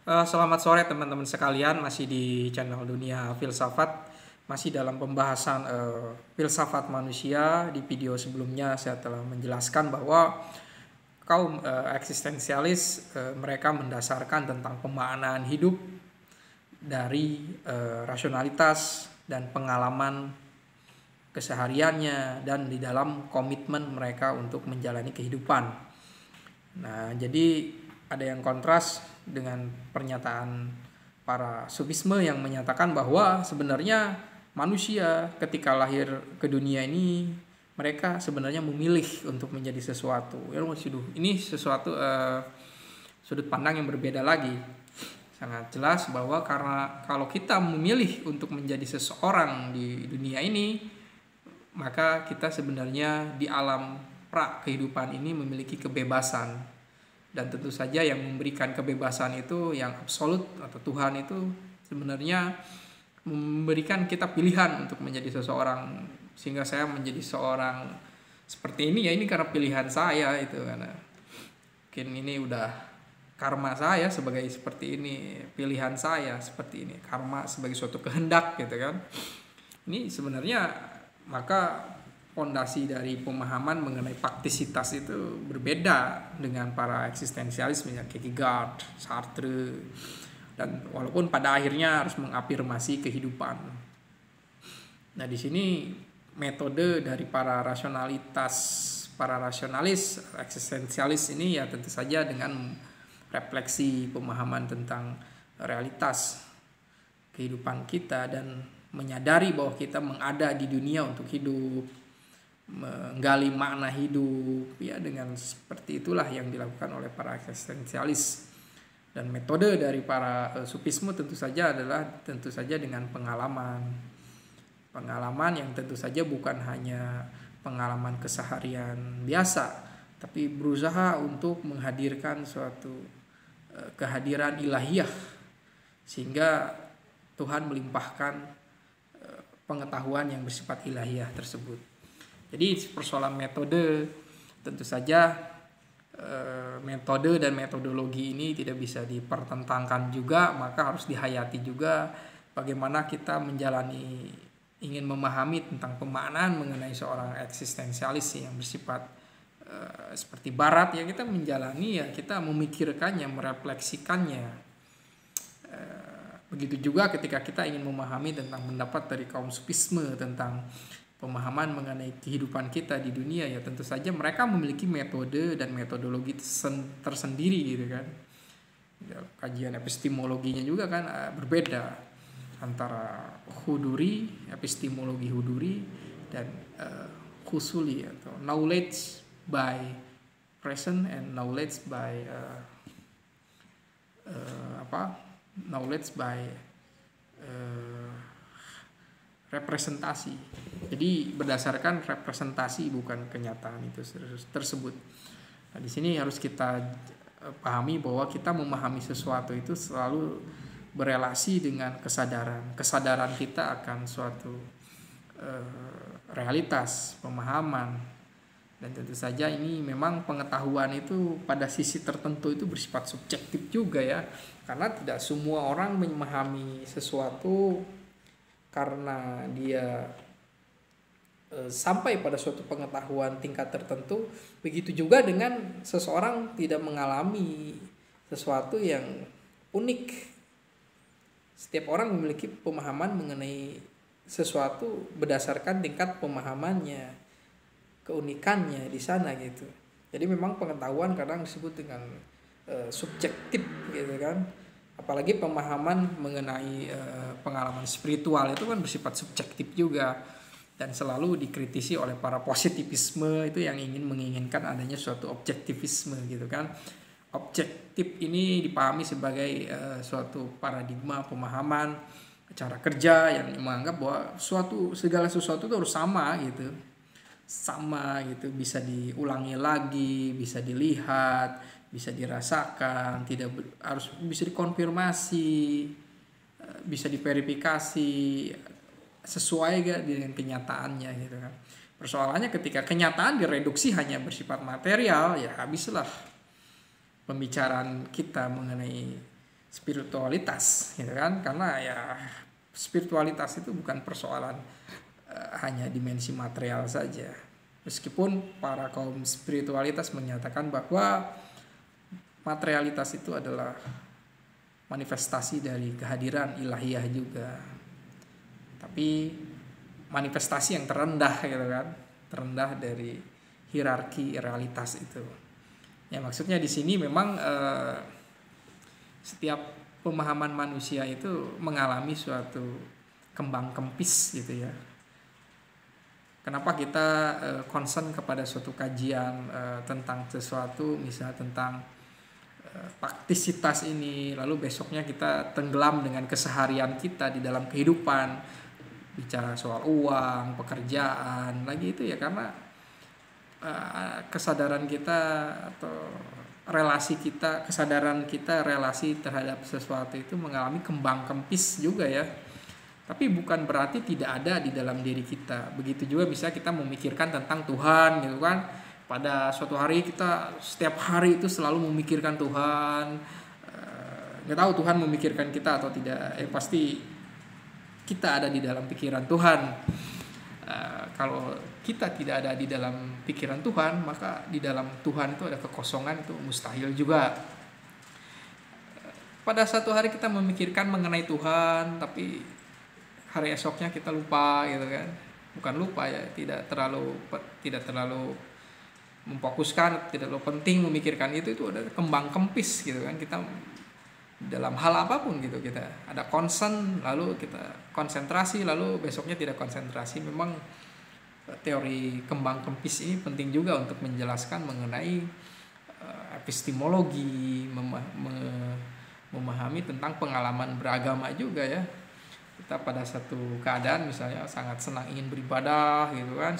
Selamat sore teman-teman sekalian, masih di channel Dunia Filsafat, masih dalam pembahasan filsafat manusia. Di video sebelumnya saya telah menjelaskan bahwa kaum eksistensialis mereka mendasarkan tentang pemaknaan hidup dari rasionalitas dan pengalaman kesehariannya dan di dalam komitmen mereka untuk menjalani kehidupan. Nah, jadi ada yang kontras dengan pernyataan para sufisme yang menyatakan bahwa sebenarnya manusia ketika lahir ke dunia ini mereka sebenarnya memilih untuk menjadi sesuatu. Ya, ini sesuatu sudut pandang yang berbeda lagi. Sangat jelas bahwa karena kalau kita memilih untuk menjadi seseorang di dunia ini, maka kita sebenarnya di alam pra kehidupan ini memiliki kebebasan. Dan tentu saja yang memberikan kebebasan itu yang absolut atau Tuhan itu sebenarnya memberikan kita pilihan untuk menjadi seseorang. Sehingga saya menjadi seorang seperti ini ya, ini karena pilihan saya itu, karena mungkin ini udah karma saya sebagai seperti ini, pilihan saya seperti ini, karma sebagai suatu kehendak gitu kan. Ini sebenarnya maka fondasi dari pemahaman mengenai faktisitas itu berbeda dengan para eksistensialis misalnya Kierkegaard, Sartre, dan walaupun pada akhirnya harus mengafirmasi kehidupan. Nah, di sini metode dari para rasionalis eksistensialis ini ya tentu saja dengan refleksi pemahaman tentang realitas kehidupan kita dan menyadari bahwa kita mengada di dunia untuk hidup, menggali makna hidup ya, dengan seperti itulah yang dilakukan oleh para eksistensialis. Dan metode dari para sufisme tentu saja dengan pengalaman yang tentu saja bukan hanya pengalaman keseharian biasa, tapi berusaha untuk menghadirkan suatu kehadiran ilahiyah sehingga Tuhan melimpahkan pengetahuan yang bersifat ilahiyah tersebut. Jadi persoalan metode, tentu saja metode dan metodologi ini tidak bisa dipertentangkan juga, maka harus dihayati juga bagaimana kita ingin memahami tentang pemaknaan mengenai seorang eksistensialis yang bersifat seperti barat ya, kita menjalani ya, kita memikirkannya, merefleksikannya. Begitu juga ketika kita ingin memahami tentang pendapat dari kaum sufisme tentang pemahaman mengenai kehidupan kita di dunia, ya tentu saja mereka memiliki metode dan metodologi tersendiri gitu kan. Ya, kajian epistemologinya juga kan berbeda antara epistemologi Huduri dan Husuli atau knowledge by present and knowledge by representasi. Jadi berdasarkan representasi bukan kenyataan itu tersebut. Nah, di sini harus kita pahami bahwa kita memahami sesuatu itu selalu berelasi dengan kesadaran kita akan suatu realitas, pemahaman. Dan tentu saja ini memang pengetahuan itu pada sisi tertentu itu bersifat subjektif juga ya, karena tidak semua orang memahami sesuatu karena dia sampai pada suatu pengetahuan tingkat tertentu. Begitu juga dengan seseorang tidak mengalami sesuatu yang unik. Setiap orang memiliki pemahaman mengenai sesuatu berdasarkan tingkat pemahamannya, keunikannya di sana gitu. Jadi memang pengetahuan kadang disebut dengan subjektif gitu kan. Apalagi pemahaman mengenai pengalaman spiritual itu kan bersifat subjektif juga, dan selalu dikritisi oleh para positivisme itu yang menginginkan adanya suatu objektivisme gitu kan. Objektif ini dipahami sebagai suatu paradigma pemahaman cara kerja yang menganggap bahwa segala sesuatu itu harus sama gitu, bisa diulangi lagi, bisa dilihat, bisa dirasakan, harus bisa dikonfirmasi, bisa diverifikasi sesuai gak dengan kenyataannya gitu kan. Persoalannya ketika kenyataan direduksi hanya bersifat material, ya habislah pembicaraan kita mengenai spiritualitas gitu kan, karena ya spiritualitas itu bukan persoalan hanya dimensi material saja, meskipun para kaum spiritualitas menyatakan bahwa materialitas itu adalah manifestasi dari kehadiran ilahiyah juga, tapi manifestasi yang terendah gitu kan, terendah dari hierarki realitas itu. Ya maksudnya di sini memang setiap pemahaman manusia itu mengalami suatu kembang kempis gitu ya. Kenapa kita concern kepada suatu kajian tentang sesuatu, misalnya tentang praktisitas ini, lalu besoknya kita tenggelam dengan keseharian kita di dalam kehidupan, bicara soal uang, pekerjaan, lagi itu ya karena kesadaran kita atau relasi kita, kesadaran kita relasi terhadap sesuatu itu mengalami kembang kempis juga ya. Tapi bukan berarti tidak ada di dalam diri kita. Begitu juga bisa kita memikirkan tentang Tuhan gitu kan. Pada suatu hari kita setiap hari itu selalu memikirkan Tuhan. Nggak tahu Tuhan memikirkan kita atau tidak. Pasti kita ada di dalam pikiran Tuhan. Kalau kita tidak ada di dalam pikiran Tuhan, maka di dalam Tuhan itu ada kekosongan, itu mustahil juga. Pada satu hari kita memikirkan mengenai Tuhan, tapi hari esoknya kita lupa gitu kan. Bukan lupa ya, tidak terlalu memfokuskan, tidak terlalu penting memikirkan itu ada kembang kempis gitu kan. Kita dalam hal apapun gitu, kita ada concern, lalu kita konsentrasi, lalu besoknya tidak konsentrasi. Memang teori kembang kempis ini penting juga untuk menjelaskan mengenai epistemologi, memahami tentang pengalaman beragama juga ya. Kita pada satu keadaan misalnya sangat senang ingin beribadah gitu kan,